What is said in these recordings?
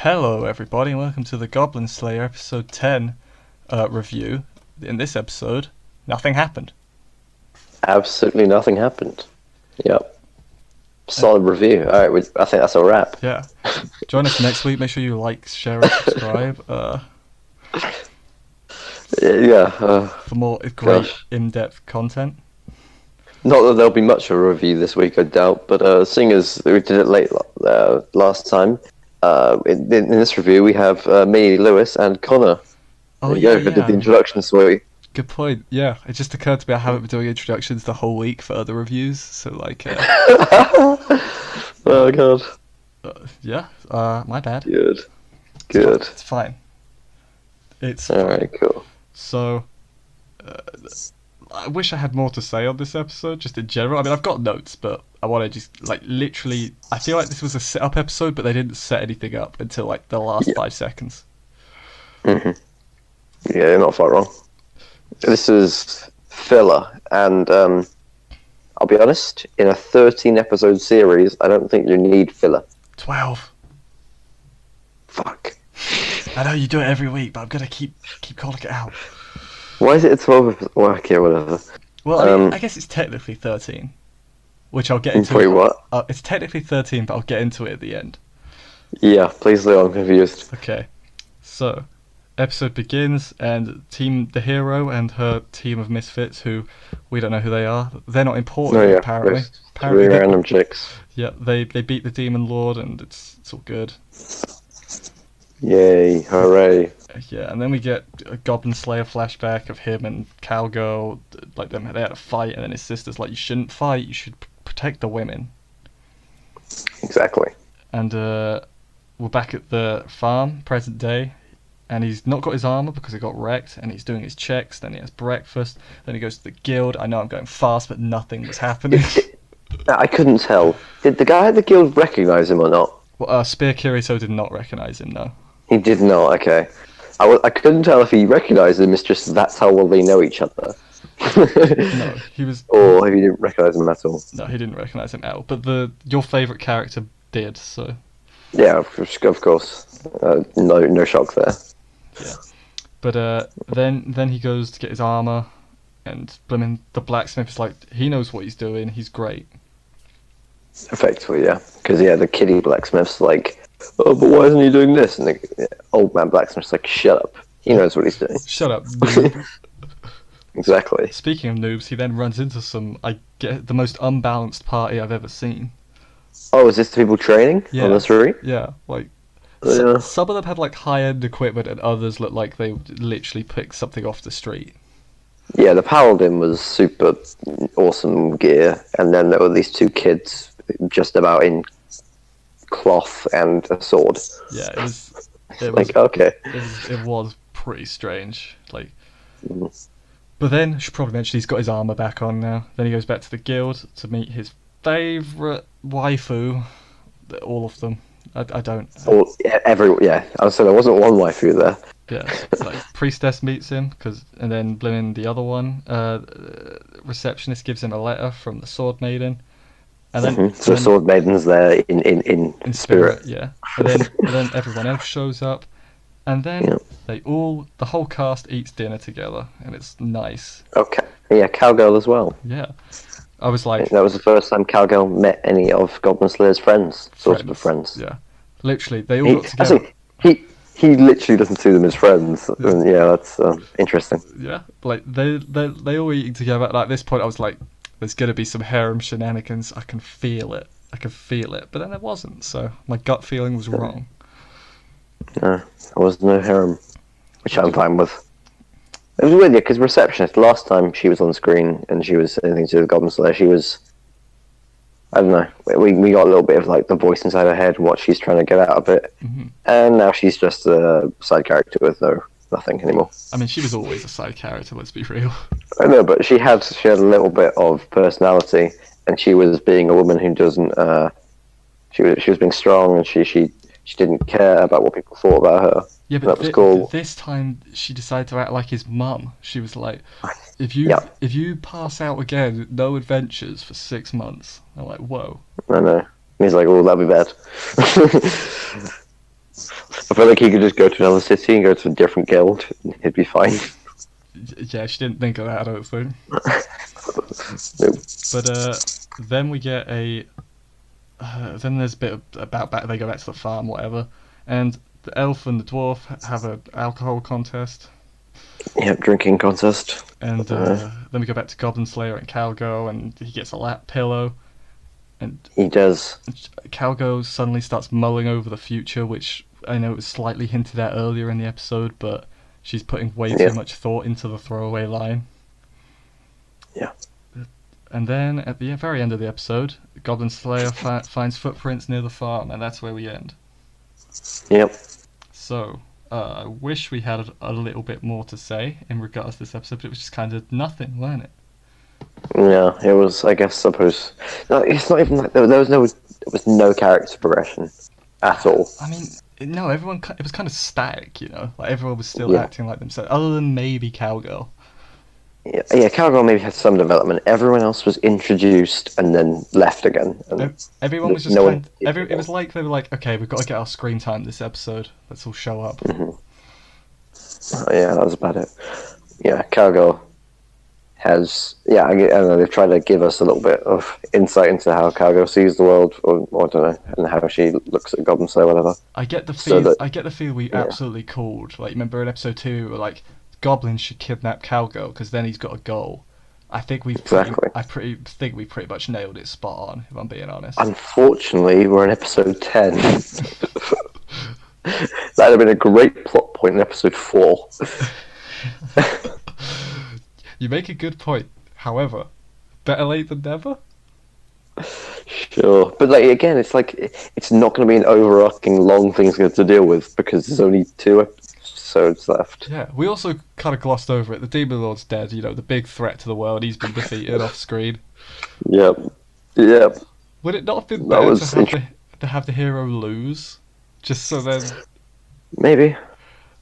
Hello, everybody, and welcome to the Goblin Slayer episode 10 review. In this episode, nothing happened. Absolutely nothing happened. Yep. Solid review. All right, I think that's a wrap. Yeah. Join us next week. Make sure you like, share, and subscribe for more great in-depth content. Not that there'll be much of a review this week, I doubt, but seeing as we did it late last time, in this review we have me, Lewis, and Connor. Oh, yeah, who did the introductions for you. Good point. Yeah, it just occurred to me I haven't been doing introductions the whole week for other reviews, so like. Oh god. Yeah. My bad. Good. It's fine. It's fine. Alright, cool. So, I wish I had more to say on this episode, just in general. I mean, I've got notes, but I want to just, like, literally... I feel like this was a set-up episode, but they didn't set anything up until, like, the last 5 seconds. Yeah, you're not far wrong. This is filler, and I'll be honest, in a 13-episode series, I don't think you need filler. 12. Fuck. I know you do it every week, but I'm going to keep calling it out. Why is it a 12? Well, okay, whatever. Well, I guess it's technically 13, which I'll get into. Wait, what? It's technically 13, but I'll get into it at the end. Yeah, please do, I'm confused. Okay, so, episode begins, and the hero and her team of misfits, who we don't know who they are, they're not important, apparently. Apparently really random chicks. Yeah, they beat the demon lord, and it's all good. Yay, hooray. Yeah, and then we get a Goblin Slayer flashback of him and Cowgirl, like they had a fight, and then his sister's like, you shouldn't fight, you should protect the women. Exactly. And we're back at the farm, present day, and he's not got his armor because it got wrecked, and he's doing his checks, then he has breakfast, then he goes to the guild. I know I'm going fast, but nothing was happening. I couldn't tell. Did the guy at the guild recognise him or not? Well, Spear Kirito did not recognise him, no. He did not, okay. I couldn't tell if he recognised him, it's just that's how well they know each other. No, he was... Or he didn't recognise him at all. No, he didn't recognise him at all, but your favourite character did, so... Yeah, of course. No shock there. Yeah. But then he goes to get his armour, and blimmin' the blacksmith is like, he knows what he's doing, he's great. Effectively, yeah. Because, the kiddie blacksmith's like, oh, but why isn't he doing this? And the old man blacksmith's like, shut up. He knows what he's doing. Shut up, noob. Exactly. Speaking of noobs, he then runs into the most unbalanced party I've ever seen. Oh, is this the people training on the street? Yeah, like... Yeah. Some of them had, like, high-end equipment, and others looked like they literally picked something off the street. Yeah, the paladin was super awesome gear, and then there were these two kids just about in cloth and a sword. Yeah, it was like, okay. It was pretty strange. Like, but then I should probably mention he's got his armor back on now. Then he goes back to the guild to meet his favorite waifu. All of them. I don't. I was saying there wasn't one waifu there. Yeah, like priestess meets him and then blimmin' the other one. Receptionist gives him a letter from the sword maiden. And then, so the sword maiden's there in spirit. Yeah. And then everyone else shows up, and then the whole cast eats dinner together, and it's nice. Okay. Yeah, Cowgirl as well. Yeah. I was like, that was the first time Cowgirl met any of Goblin Slayer's friends. Friends. Yeah. Literally, they all got together. He literally doesn't see them as friends. Yeah, and that's interesting. Yeah. Like they all eating together. And at this point, I was like, there's going to be some harem shenanigans. I can feel it. But then there wasn't, so my gut feeling was wrong. No, there was no harem, which I'm fine with. It was weird, because Receptionist, last time she was on screen and she was anything to do with Goblin Slayer, she was... I don't know. We got a little bit of like the voice inside her head and what she's trying to get out of it. Mm-hmm. And now she's just a side character with nothing anymore. I mean, she was always a side character, let's be real. I know, but she had a little bit of personality, and she was being a woman who doesn't. She was being strong, and she didn't care about what people thought about her. Yeah, but that was cool. This time she decided to act like his mum. She was like, if you pass out again, no adventures for 6 months. I'm like, whoa. I know. He's like, oh, that'd be bad. I feel like he could just go to another city and go to a different guild, and he'd be fine. Yeah, she didn't think of that, I don't think. Nope. But then we get a. Then there's a bit about back. They go back to the farm, whatever, and the elf and the dwarf have a alcohol contest, Yep, drinking contest. and then we go back to Goblin Slayer and Calgo, and he gets a lap pillow, and He does. Calgo suddenly starts mulling over the future, which I know was slightly hinted at earlier in the episode, but she's putting way Yeah. too much thought into the throwaway line. Yeah. And then at the very end of the episode, Goblin Slayer finds footprints near the farm, and that's where we end. Yep. So, I wish we had a little bit more to say in regards to this episode, but it was just kind of nothing, weren't it? Yeah, it was. I guess. Suppose. No, it's not even like there was no character progression at all. I mean, no, everyone. It was kind of static, you know. Like everyone was still Yeah. acting like themselves, other than maybe Cowgirl. Yeah, Cowgirl maybe had some development. Everyone else was introduced and then left again. And Everyone was just no kind. one. It was like they were like, okay, we've got to get our screen time this episode. Let's all show up. Oh, yeah, that was about it. Yeah, Cowgirl has. Yeah, I don't know. They've tried to give us a little bit of insight into how Cowgirl sees the world, or I don't know, and how she looks at Goblin Slayer, whatever. I get the So feel. that- I get the feel we yeah. absolutely called. Like, remember in episode 2, we're like, Goblin should kidnap Cowgirl because then he's got a goal. I think Exactly. I think we pretty much nailed it spot on. If I'm being honest. Unfortunately, we're in episode 10. That'd have been a great plot point in episode 4. You make a good point. However, better late than never. Sure, but like again, it's like it's not going to be an overarching long thing to deal with because there's only 2 episodes left. Yeah, we also kind of glossed over it. The Demon Lord's dead. You know, the big threat to the world. He's been defeated off screen. Yep. Would it not have been That better was to have the hero lose, just so then? Maybe.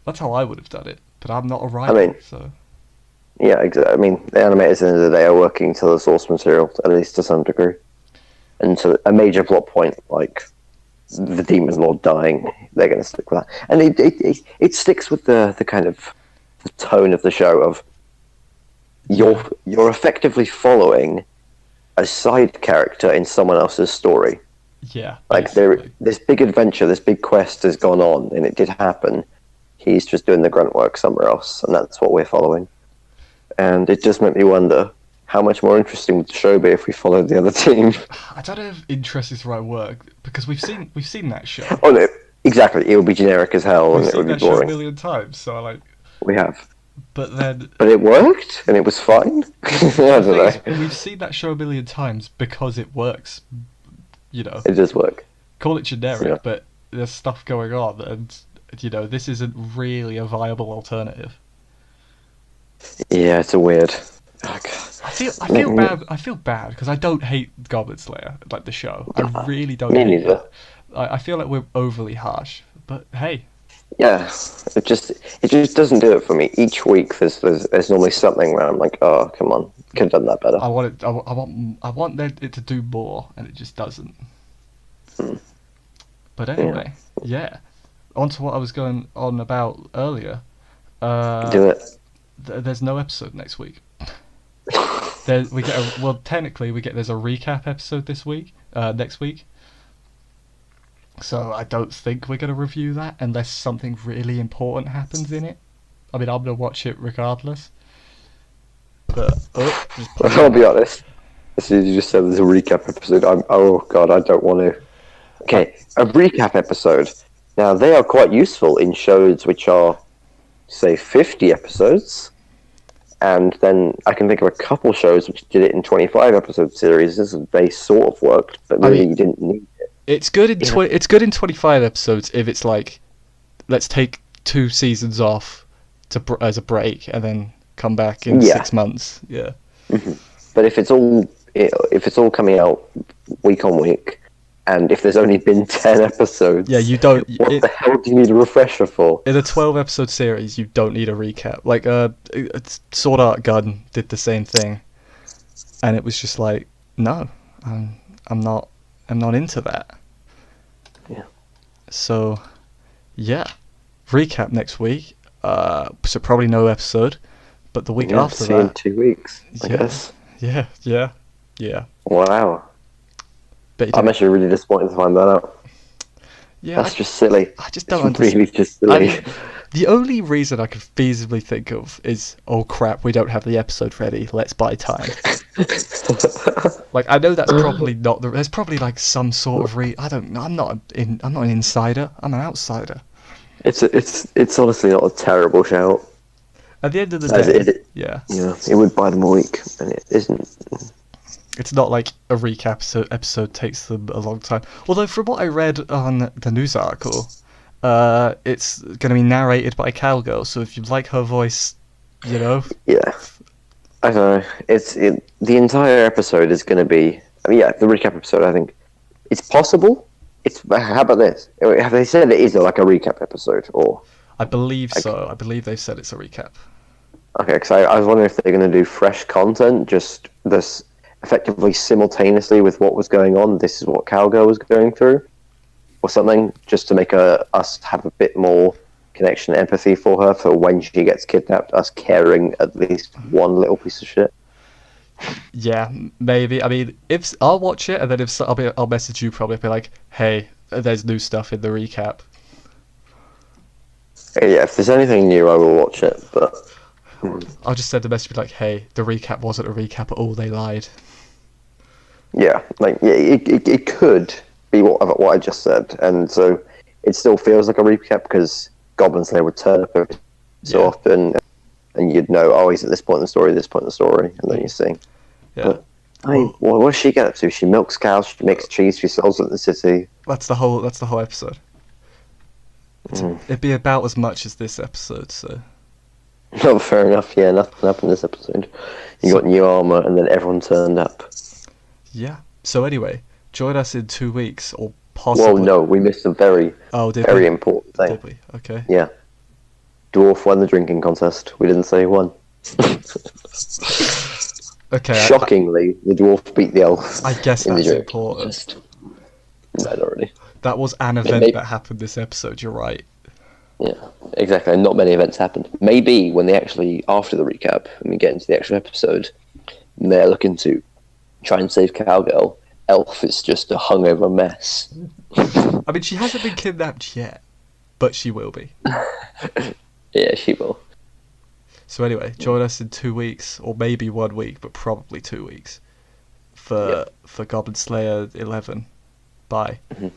That's how I would have done it. But I'm not a writer, mean- so. Yeah, exactly. I mean, the animators at the end of the day are working to the source material, at least to some degree. And so a major plot point, like the Demon Lord dying, they're going to stick with that. And it sticks with the kind of the tone of the show of you're effectively following a side character in someone else's story. Yeah. Like basically. this big adventure, this big quest has gone on, and it did happen. He's just doing the grunt work somewhere else, and that's what we're following. And it just made me wonder how much more interesting would the show be if we followed the other team. I don't know if interest is the right word because we've seen that show. Oh no, exactly. It would be generic as hell, We've and it seen would be that show a boring. million times, so I like. We have, But then but it worked, and it was fine. I the don't thing know. is, we've seen that show a million times because it works. You know, It does work. call it generic, Yeah. but there's stuff going on, and you know, this isn't really a viable alternative. Yeah, it's a weird. Oh, I feel bad. I feel bad because I don't hate Goblin Slayer, like the show. I really don't. Me hate neither. it. I feel like we're overly harsh, but hey, Yeah, it just doesn't do it for me. Each week there's normally something where I'm like, oh come on, could have done that better. I want it. I want it to do more, and it just doesn't. But anyway, yeah. On to what I was going on about earlier. Do it. There's no episode next week. Technically there's a recap episode next week. So I don't think we're gonna review that unless something really important happens in it. I mean, I'm gonna watch it regardless. But I'll be honest. As soon as you just said there's a recap episode, oh god, I don't want to. Okay, a recap episode. Now they are quite useful in shows which are, say, 50 episodes. And then I can think of a couple shows which did it in 25 episode series. They sort of worked, but really you didn't need it. it's good in it's good in 25 episodes if it's like, let's take 2 seasons off as a break and then come back in 6 months. Yeah. But if it's all coming out week on week, and if there's only been 10 episodes, Yeah, you don't. what the hell do you need a refresher for? In a 12 episode series, you don't need a recap. Like, Sword Art Gun did the same thing, and it was just like, no, I'm not into that. Yeah. So, Yeah. Recap next week. So probably no episode, but the week Yeah, after see you in that. 2 weeks, I Yeah. guess. Yeah. Wow. Bet you I'm didn't. actually really disappointed to find that out. Yeah, That's just silly. I just don't It's understand. really just I silly. mean, the only reason I could feasibly think of is, oh crap, we don't have the episode ready. Let's buy time. Like, I know that's probably not the. There's probably like some sort of I don't know. I'm not an insider. I'm an outsider. It's honestly not a terrible shout. At the end of the As day, it, yeah, it would buy them a week, and it isn't. it's not like a recap episode takes them a long time. Although, from what I read on the news article, it's going to be narrated by a cowgirl. So if you like her voice, you know, Yeah, I don't know. The entire episode is going to be. I mean, yeah, the recap episode. I think it's possible. How about this? Have they said it is like a recap episode or? I believe Like, so. I believe they've said it's a recap. okay, because I was wondering if they're going to do fresh content, just this effectively simultaneously with what was going on. This is what Cowgirl was going through, or something, just to make us have a bit more connection, empathy for her for when she gets kidnapped. Us caring at least one little piece of shit. Yeah, maybe. I mean, if I'll watch it, and then I'll message you probably. Be like, hey, there's new stuff in the recap. Yeah, if there's anything new, I will watch it. But I'll just send a message be like, hey, the recap wasn't a recap at all. They lied. yeah, it could be what I just said, and so it still feels like a recap because Goblin Slayer would turn up every so Yeah. often, and you'd know, oh, he's at this point in the story, this point in the story, and then you see. Yeah. But what does she get up to? She milks cows, she makes cheese, she sells it in the city. That's the whole episode. It'd be about as much as this episode. So Oh, fair enough. Yeah, nothing happened this episode. You got new armor, and then everyone turned up. yeah. So anyway, join us in 2 weeks or Well, possibly. no, we missed a very, Oh, very important thing. Did we? Okay. Yeah, Dwarf won the drinking contest. We didn't say he won. Okay. Shockingly, the dwarf beat the elf. I guess in the that's drinking important. contest. No, not really. That was an event maybe- that happened this episode. You're right. Yeah, exactly. And not many events happened. Maybe when they actually, after the recap, when we get into the actual episode, and they're looking to try and save Cowgirl, Elf is just a hungover mess. I mean, she hasn't been kidnapped yet, but she will be. Yeah, she will. So anyway, join us in 2 weeks, or maybe 1 week, but probably 2 weeks, for Goblin Slayer 11. Bye. Mhm.